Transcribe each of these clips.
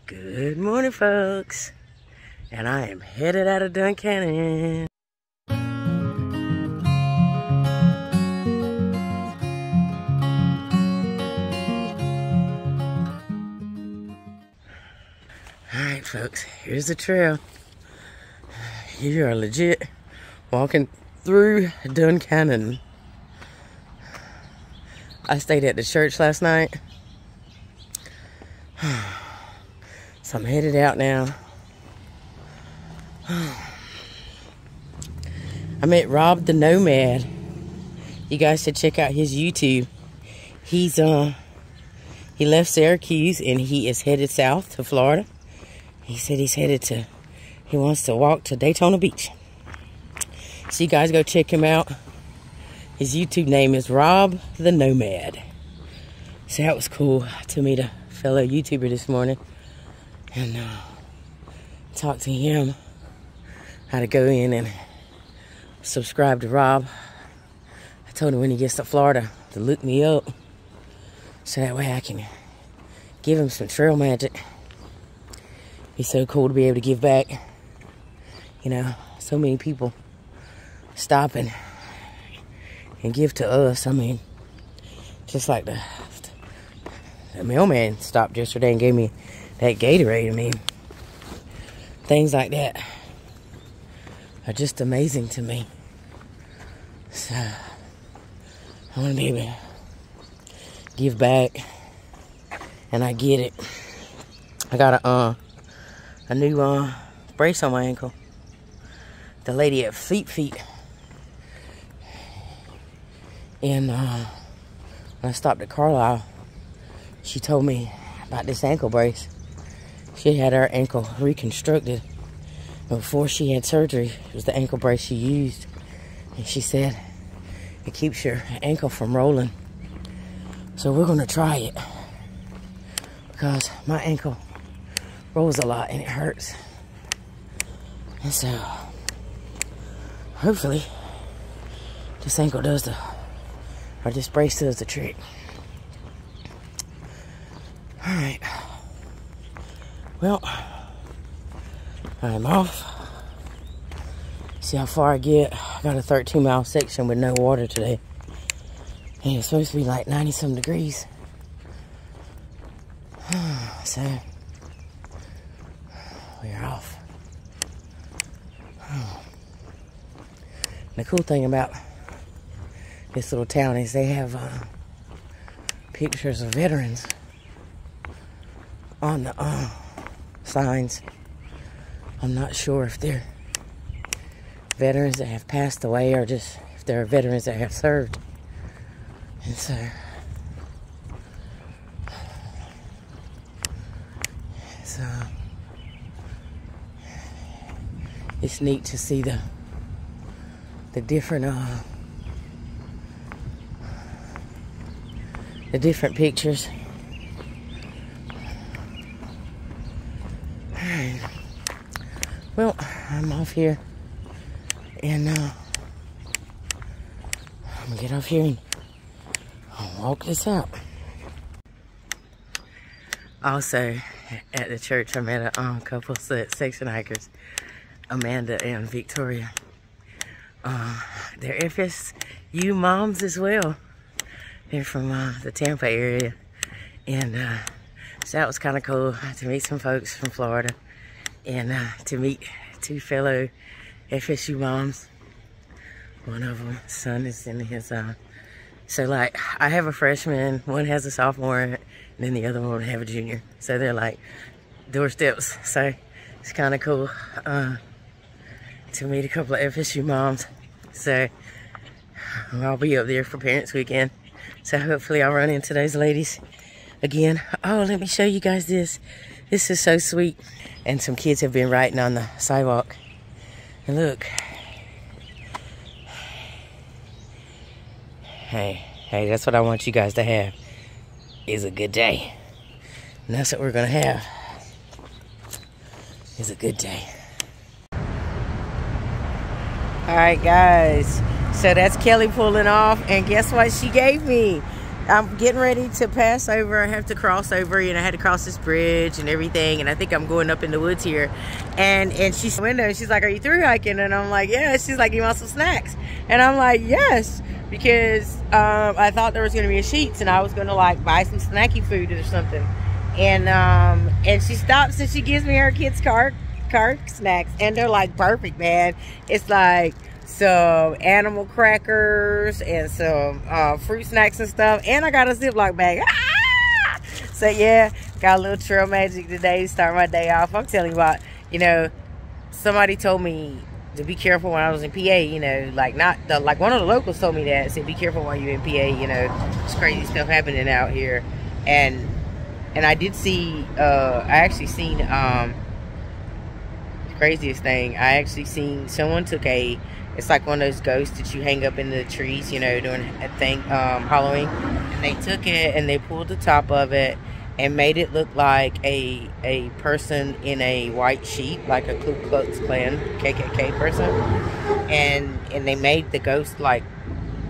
Good morning, folks, and I am headed out of Duncannon. Alright, folks, here's the trail. You are legit walking through Duncannon. I stayed at the church last night. So I'm headed out now. I met Rob the Nomad. You guys should check out his YouTube. He left Syracuse and he is headed south to Florida. He said he wants to walk to Daytona Beach. So you guys go check him out. His YouTube name is Rob the Nomad. So that was cool to meet a fellow YouTuber this morning and talk to him how to go in and subscribe to Rob. I told him when he gets to Florida to look me up so that way I can give him some trail magic. It's so cool to be able to give back. You know, so many people stopping and give to us. I mean, just like the mailman stopped yesterday and gave me that Gatorade. I mean, things like that are just amazing to me. So I want to be able to give back, and I get it. I got a new brace on my ankle. The lady at Fleet Feet, and when I stopped at Carlisle, she told me about this ankle brace. She had her ankle reconstructed. Before she had surgery, it was the ankle brace she used. And she said it keeps your ankle from rolling. So we're going to try it. Because my ankle rolls a lot and it hurts. And so, hopefully, this ankle does this brace does the trick. Alright. Well, I'm off. See how far I get. I got a 13-mile section with no water today. And it's supposed to be like 90-some degrees. So, we're off. The cool thing about this little town is they have pictures of veterans on the signs. I'm not sure if they're veterans that have passed away or just if they're veterans that have served. And so it's neat to see the different pictures. Alright. Well, I'm off here and I'm gonna get off here and I'll walk this out. Also at the church I met a couple of section hikers, Amanda and Victoria. They're FSU moms as well. They're from the Tampa area, and so that was kind of cool to meet some folks from Florida and to meet two fellow FSU moms. One of them, son is in his so like I have a freshman, one has a sophomore, and then the other one would have a junior. So they're like doorsteps. So it's kind of cool to meet a couple of FSU moms. So I'll be up there for Parents Weekend. So hopefully I'll run into those ladies again. Oh, let me show you guys this. This is so sweet. And some kids have been writing on the sidewalk. And look. Hey, that's what I want you guys to have. Is a good day. And that's what we're gonna have. Is a good day. Alright guys, so that's Kelly pulling off, and guess what she gave me? I'm getting ready to pass over. I have to cross over, you know, I had to cross this bridge and everything, and I think I'm going up in the woods here. And she's in the window, and she's like, "Are you through hiking?" And I'm like, "Yeah." She's like, "You want some snacks?" And I'm like, "Yes," because I thought there was going to be a Sheetz, and I was going to like buy some snacky food or something. And she stops and she gives me her kids' cart snacks, and they're like perfect, man. It's like some animal crackers and some fruit snacks and stuff, and I got a Ziploc bag. Ah! So yeah, got a little trail magic today to start my day off. I'm telling you what, you know, somebody told me to be careful when I was in PA, you know, like like one of the locals told me that, said be careful while you're in PA, you know, it's crazy stuff happening out here. And I did see, I actually seen, the craziest thing, I actually seen someone took it's like one of those ghosts that you hang up in the trees, you know, during a thing, Halloween. And they took it and they pulled the top of it and made it look like a person in a white sheet, like a Ku Klux Klan, KKK person. And they made the ghost like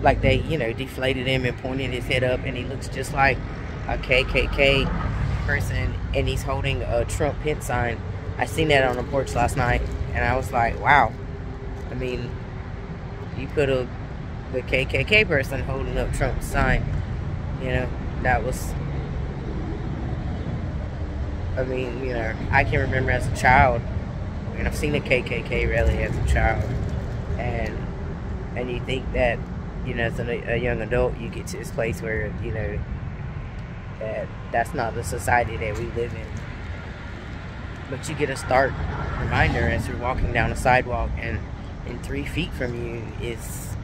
they, you know, deflated him and pointed his head up, and he looks just like a KKK person, and he's holding a Trump pin sign. I seen that on the porch last night, and I was like, wow. I mean, you put the KKK person holding up Trump's sign, you know, that was, I mean, you know, I can remember as a child, and I've seen a KKK rally as a child, and you think that, you know, as a young adult, you get to this place where, you know, that's not the society that we live in. But you get a stark reminder as you're walking down a sidewalk, and 3 feet from you is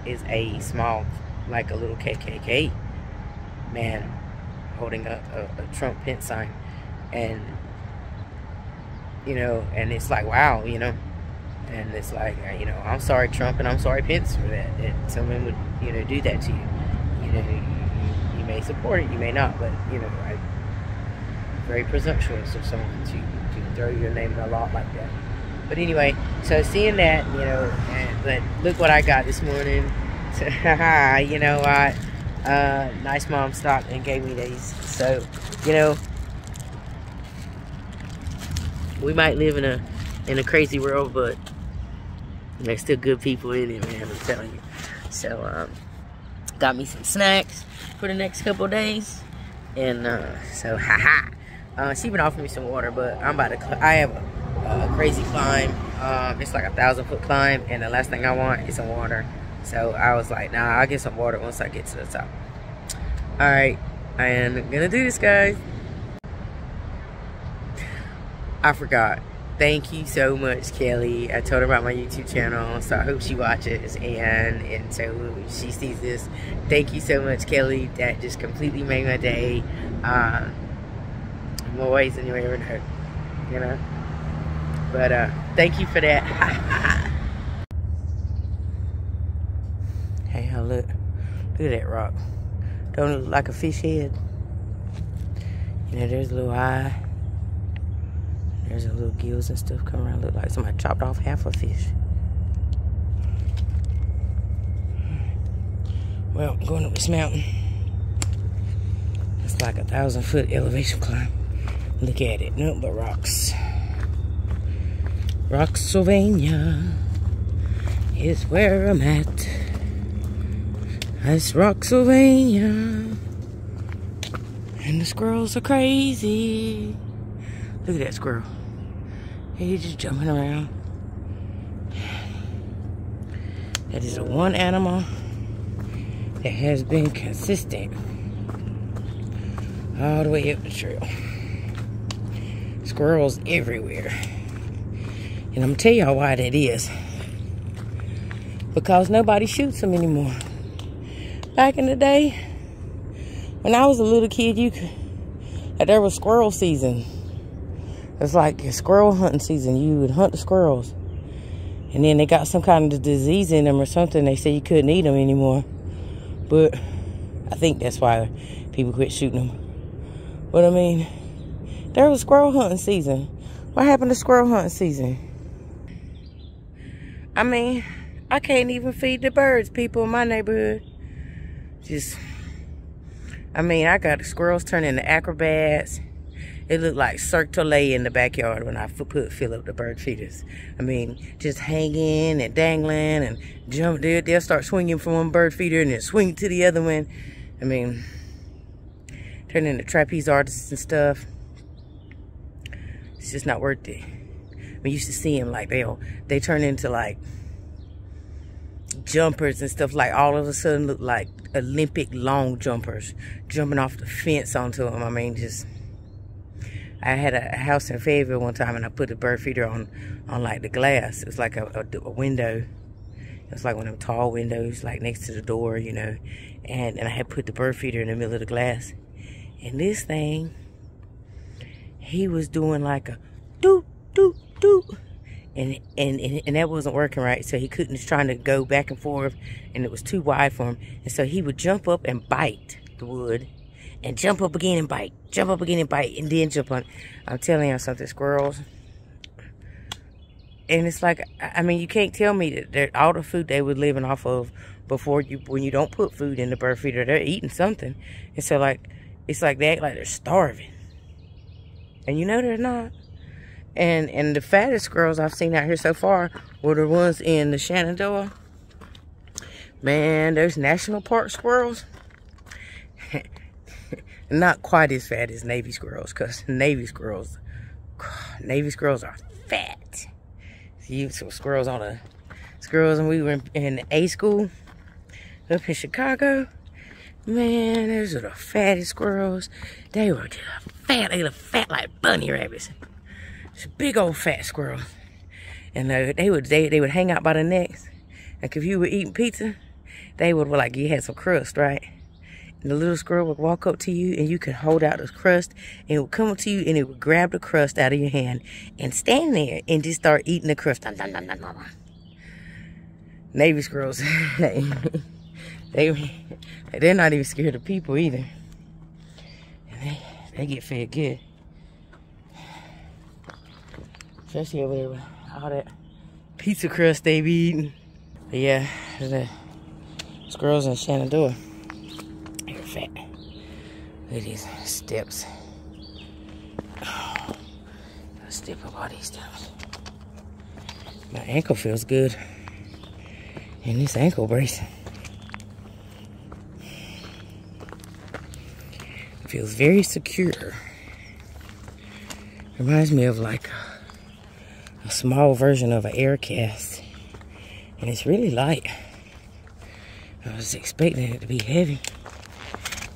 a small, like a little KKK man holding a Trump pin sign. And, you know, and it's like, wow, you know, and it's like, you know, I'm sorry Trump and I'm sorry Pence for that someone would, you know, do that to you. You know, you may support it, you may not, but, you know, very presumptuous of someone to throw your name in a lot like that. But anyway, so seeing that, you know, but look what I got this morning. You know what? Nice mom stopped and gave me these. So, you know, we might live in a crazy world, but there's still good people in it, man, I'm telling you. So, got me some snacks for the next couple of days. And so, she been offering me some water, but I'm about to, I have a crazy climb. It's like a 1,000-foot climb, and the last thing I want is some water. So I was like, nah, I'll get some water once I get to the top. Alright, I am gonna do this, guys. I forgot. Thank you so much, Kelly. I told her about my YouTube channel, so I hope she watches, and so she sees this. Thank you so much, Kelly. That just completely made my day. More ways than you ever know, you know. But thank you for that. Hey, look at that rock. Don't it look like a fish head? You know, there's a little eye. There's a little gills and stuff coming around. Look like somebody chopped off half a fish. Well, I'm going up this mountain. It's like a 1,000-foot elevation climb. Look at it, nothing but rocks. Rocksylvania is where I'm at. It's Rocksylvania. And the squirrels are crazy. Look at that squirrel. He's just jumping around. That is the one animal that has been consistent all the way up the trail. Squirrels everywhere. And I'm gonna tell y'all why that is. Because nobody shoots them anymore. Back in the day, when I was a little kid, there was squirrel season. It's like a squirrel hunting season. You would hunt the squirrels. And then they got some kind of disease in them or something. They said you couldn't eat them anymore. But I think that's why people quit shooting them. But I mean, there was squirrel hunting season. What happened to squirrel hunting season? I mean, I can't even feed the birds, people in my neighborhood. Just I mean, I got the squirrels turning into acrobats. It looked like Cirque du Soleil in the backyard when I fill up the bird feeders. I mean, just hanging and dangling and jump. They'll start swinging from one bird feeder and then swing to the other one. I mean, turn into trapeze artists and stuff. It's just not worth it. We used to see them like they turn into like jumpers and stuff, like all of a sudden look like Olympic long jumpers jumping off the fence onto them. I mean, just, I had a house in Fayetteville one time and I put a bird feeder on like the glass. It was like a window. It was like one of them tall windows like next to the door, you know, and I had put the bird feeder in the middle of the glass, and this thing, he was doing like a doop doop doop, and that wasn't working right, so he couldn't. He was trying to go back and forth, and it was too wide for him, and so he would jump up and bite the wood, and jump up again and bite, jump up again and bite, and then jump on. I'm telling you something, squirrels. And it's like, I mean, you can't tell me that all the food they were living off of before when you don't put food in the bird feeder, they're eating something. And so like, it's like they act like they're starving. And you know they're not. And the fattest squirrels I've seen out here so far were the ones in the Shenandoah. Man, those national park squirrels, not quite as fat as Navy squirrels, because Navy squirrels are fat. See, some squirrels when we were in A school up in Chicago. Man, those are the fattest squirrels. They were just fat. They look fat like bunny rabbits. Just big old fat squirrels. And they would hang out by the necks. Like if you were eating pizza, they would, like, you had some crust, right? And the little squirrel would walk up to you, and you could hold out the crust, and it would come up to you, and it would grab the crust out of your hand and stand there and just start eating the crust. Navy squirrels, they're not even scared of people either. And they get fed good. Especially over there with all that pizza crust they be eating. But yeah, the squirrels in Shenandoah, they're fat. Look at these steps. Oh, gotta step up all these steps. My ankle feels good in this ankle brace. It feels very secure. Reminds me of like a small version of an air cast. And it's really light. I was expecting it to be heavy.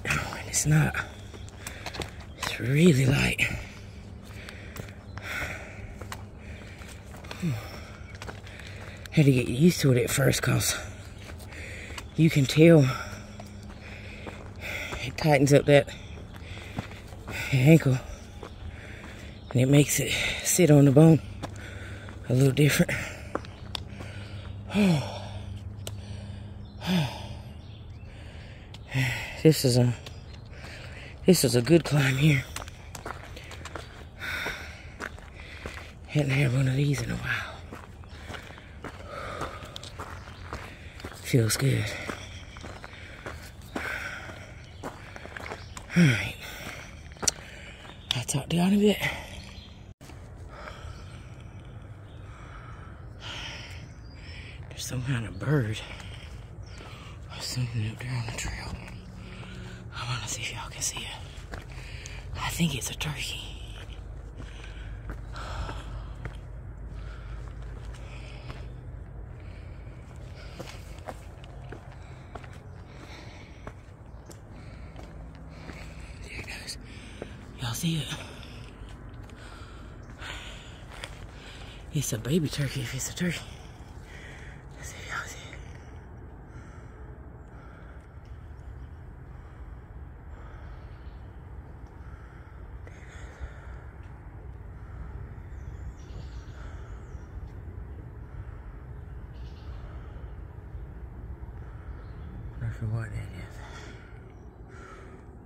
Oh, and it's not. It's really light. Had to get used to it at first, because you can tell it tightens up that ankle, and it makes it sit on the bone a little different. This is a good climb here. Hadn't had one of these in a while. Feels good. Alright. I'll talk to y'all in a bit. There's some kind of bird or something up there on the trail. I want to see if y'all can see it. I think it's a turkey. There it goes. Y'all see it? It's a baby turkey if it's a turkey. Let's see if y'all see it. Not sure what that is.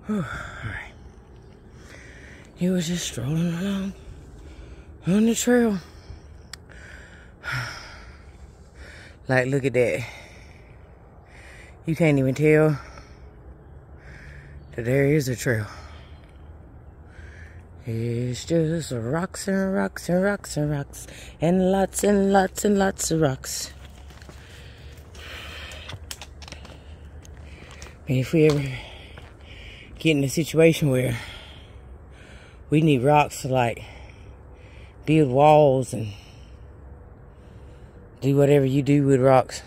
Whew. Alright. He was just strolling along on the trail. Like, look at that. You can't even tell that there is a trail. It's just rocks and rocks and rocks and rocks and lots and lots and lots of rocks. And if we ever get in a situation where we need rocks to like build walls and do whatever you do with rocks,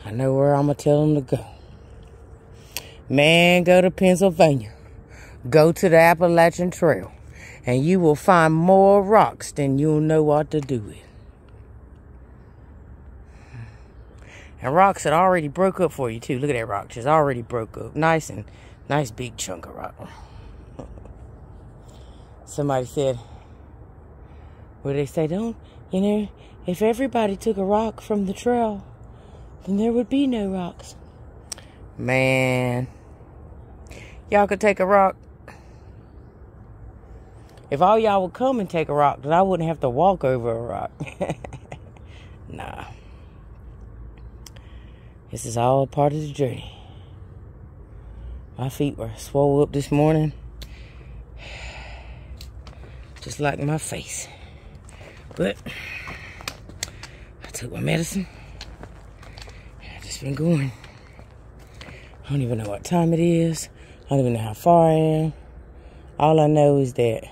I know where I'm gonna tell them to go. Man, go to Pennsylvania. Go to the Appalachian Trail, and you will find more rocks than you'll know what to do with. And rocks that already broke up for you too. Look at that rock, just already broke up. Nice big chunk of rock. Somebody said, what did they say? Don't, you know, if everybody took a rock from the trail, then there would be no rocks. Man, y'all could take a rock. If all y'all would come and take a rock, then I wouldn't have to walk over a rock. Nah. This is all a part of the journey. My feet were swole up this morning. Just like my face. But I took my medicine. And I've just been going. I don't even know what time it is. I don't even know how far I am. All I know is that,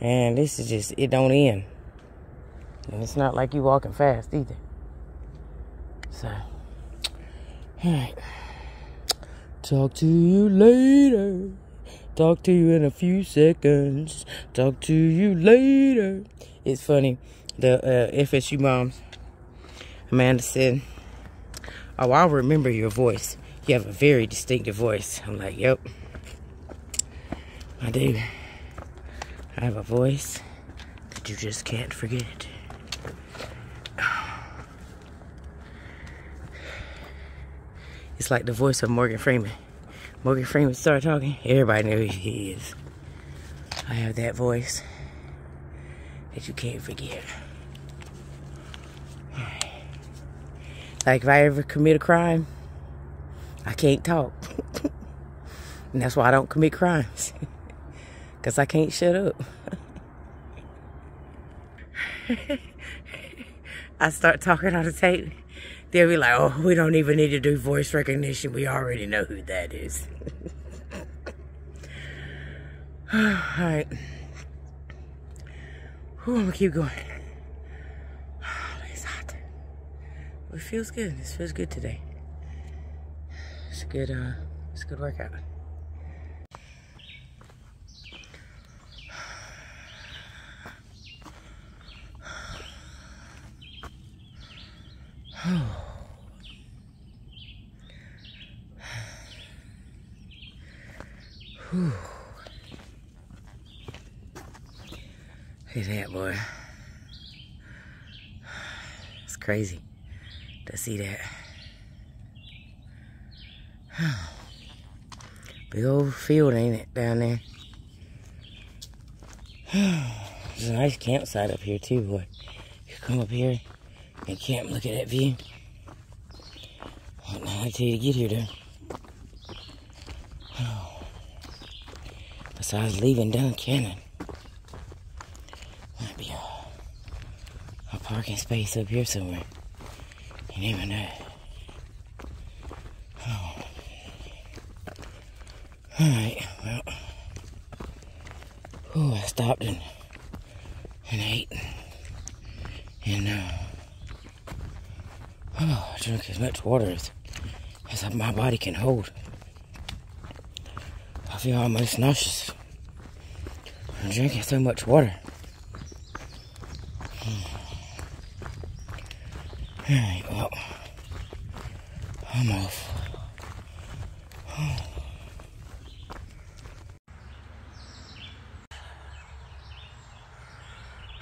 and this is just, it don't end. And it's not like you walking fast either. So, alright. Talk to you later. Talk to you in a few seconds. Talk to you later. It's funny. The FSU moms, Amanda said, oh, I'll remember your voice. You have a very distinctive voice. I'm like, yep. I do. I have a voice that you just can't forget. It's like the voice of Morgan Freeman. Morgan Freeman started talking, everybody knows who he is. I have that voice that you can't forget. Like if I ever commit a crime, I can't talk. And that's why I don't commit crimes. Because I can't shut up. I start talking on the tape. They'll be like, oh, we don't even need to do voice recognition. We already know who that is. Alright. I'm going to keep going. Oh, it's hot. It feels good. This feels good today. It's a good workout. Whew. Look at that, boy. It's crazy to see that. Big old field, ain't it, down there? There's a nice campsite up here, too, boy. You come up here and camp, look at that view. I don't know how to tell you to get here, though. Besides leaving down Cannon. Might be a parking space up here somewhere. You never know. Oh. Alright, well. Oh, I stopped and ate. And I drank as much water as my body can hold. I feel almost nauseous. I'm drinking so much water. Alright, well, I'm off.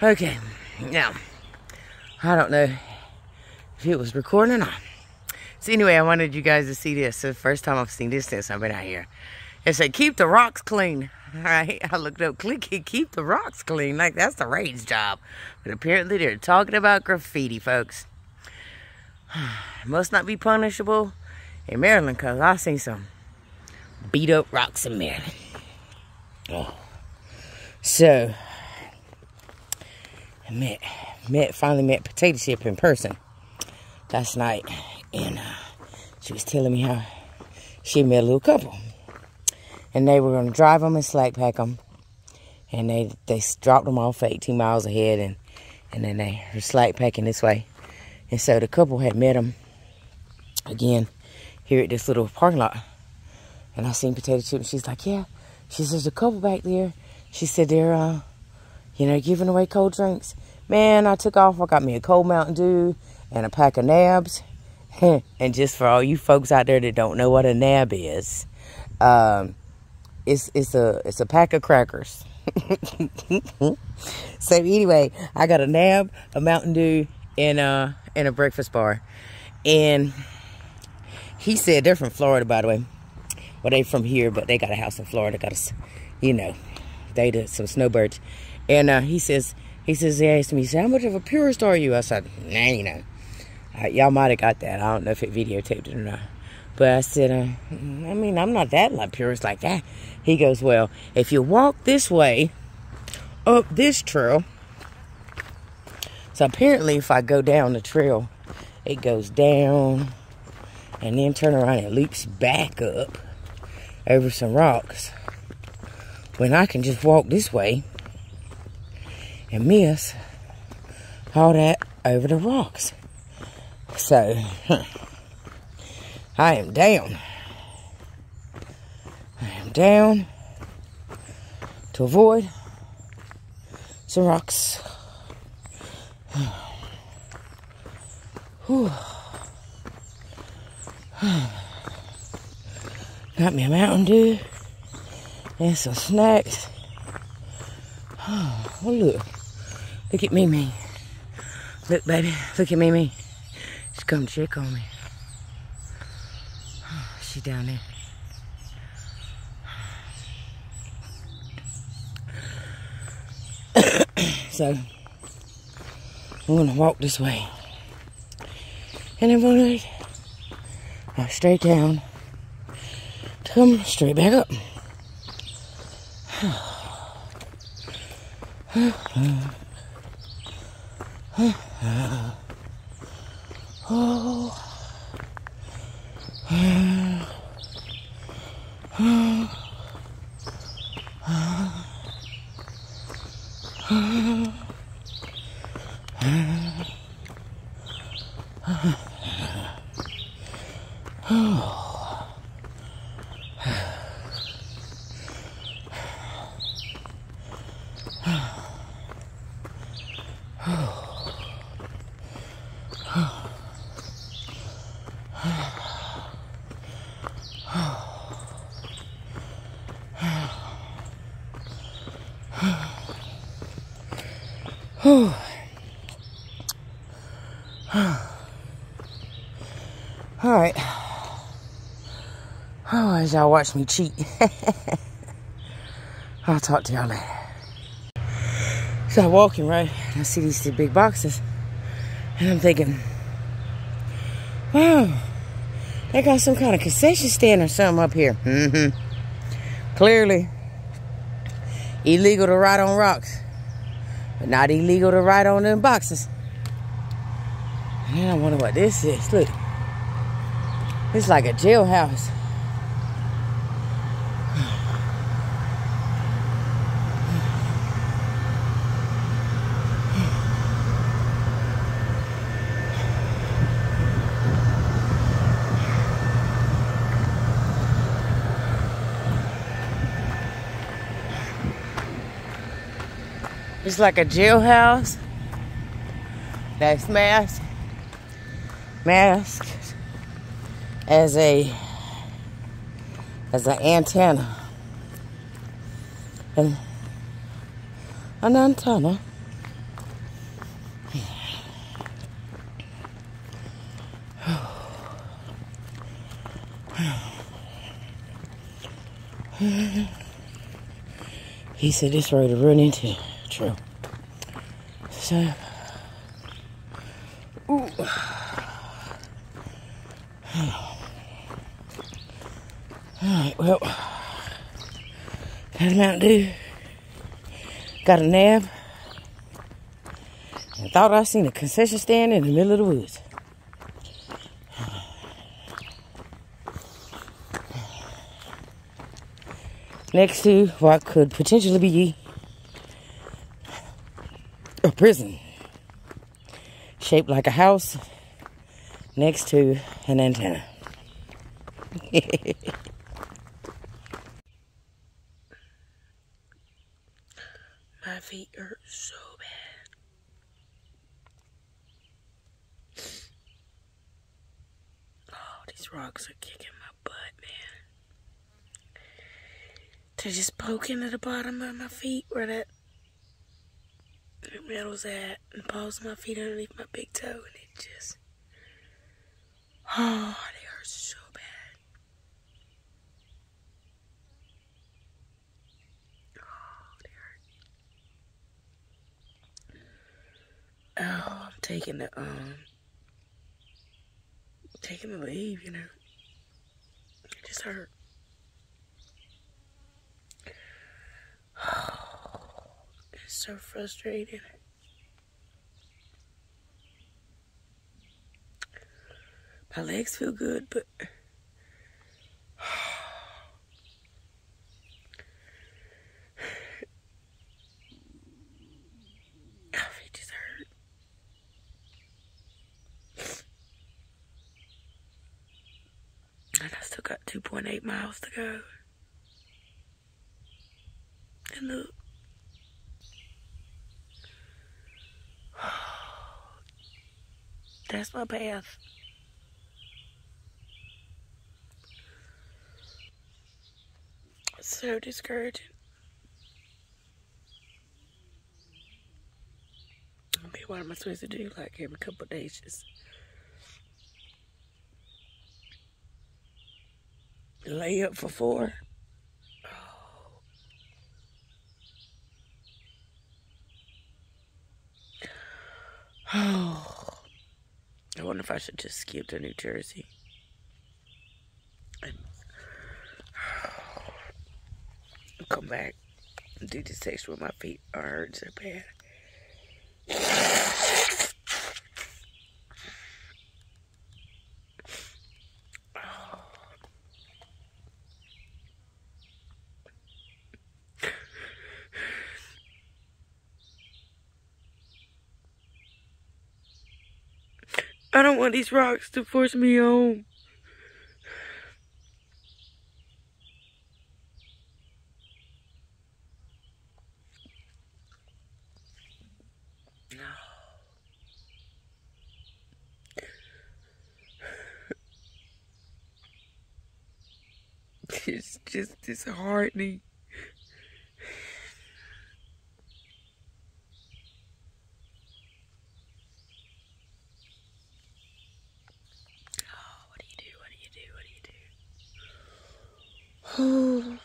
Okay, now, I don't know if it was recording or not. So anyway, I wanted you guys to see this. It's the first time I've seen this since I've been out here. It said, keep the rocks clean. All right, I looked up, keep the rocks clean. Like, that's the raid's job. But apparently they're talking about graffiti, folks. Must not be punishable in Maryland, because I seen some Beat up rocks in Maryland. Oh. So, I finally met Potato Chip in person last night. And she was telling me how she met a little couple. And they were going to drive them and slack pack them. And they dropped them off 18 miles ahead. And then they were slack packing this way. And so the couple had met them again here at this little parking lot. And I seen Potato Chip, and she's like, yeah. She says, there's a couple back there. She said, they're, giving away cold drinks. Man, I took off. I got me a cold Mountain Dew and a pack of nabs. And just for all you folks out there that don't know what a nab is, it's a pack of crackers. So anyway, I got a nab, a Mountain Dew, and a breakfast bar. And he said they're from Florida, by the way. Well, they from here, but they got a house in Florida. Got us, they did some snowbirds. And he says, they asked me, he said, how much of a purist are you? I said, nah, y'all might have got that. I don't know if it videotaped it or not. But I said, I'm not that like purist like that. He goes, well, if you walk this way, up this trail. So apparently if I go down the trail, it goes down and then turn around and loops back up over some rocks. When I can just walk this way and miss all that over the rocks. So, I am down. I am down to avoid some rocks. Whew. Got me a Mountain Dew and some snacks. Oh, look. Look at Mimi. Look, baby. Look at Mimi. She's come check on me. She down there. So, I'm going to walk this way. And I'm going to walk straight down. Come straight back up. Alright. Oh, as y'all watch me cheat. I'll talk to y'all later. So I'm walking, right? And I see these two big boxes. And I'm thinking, wow, they got some kind of concession stand or something up here. Clearly illegal to ride on rocks, but not illegal to ride on them boxes. And then I wonder what this is. Look, it's like a jailhouse. It's like a jailhouse that's masked as an antenna. And an antenna. He said this road to run into. True. So, ooh. Alright, well, got a Mountain Dew, got a nap, and thought I seen a concession stand in the middle of the woods. Next to what could potentially be a prison, shaped like a house, next to an antenna. My feet hurt so bad. Oh, these rocks are kicking my butt, man. They're just poking at the bottom of my feet where that metal's at, and pulls my feet underneath my big toe, and it just, oh, they hurt so bad. Oh, they hurt. Oh, I'm taking the leave, you know. It just hurt. Oh, it's so frustrating. My legs feel good, but my feet just hurt. And I still got 2.8 miles to go. And look. That's my path. It's so discouraging. Okay, what am I supposed to do? Like every couple of days, just lay up for 4. Oh. I wonder if I should just skip to New Jersey and come back and do this section where my feet are hurting so bad. I don't want these rocks to force me home. It's just disheartening. Oh, what do you do? What do you do? What do you do? Oh.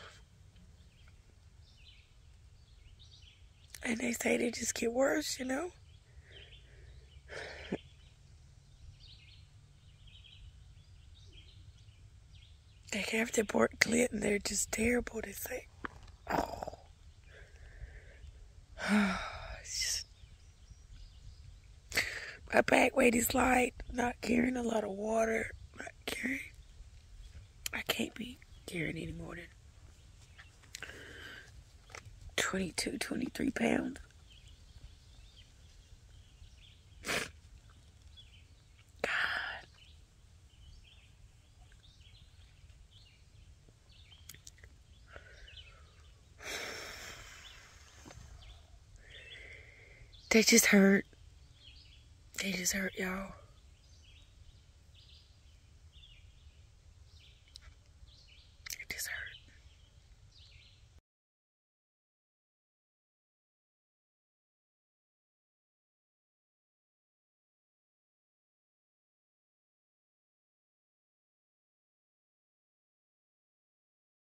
And they say they just get worse, you know? Like after Port Clinton, they're just terrible. They say, oh. It's just, my back weight is light, not carrying a lot of water, I can't be carrying any more than 22, 23 pounds. God. They just hurt. They just hurt, y'all.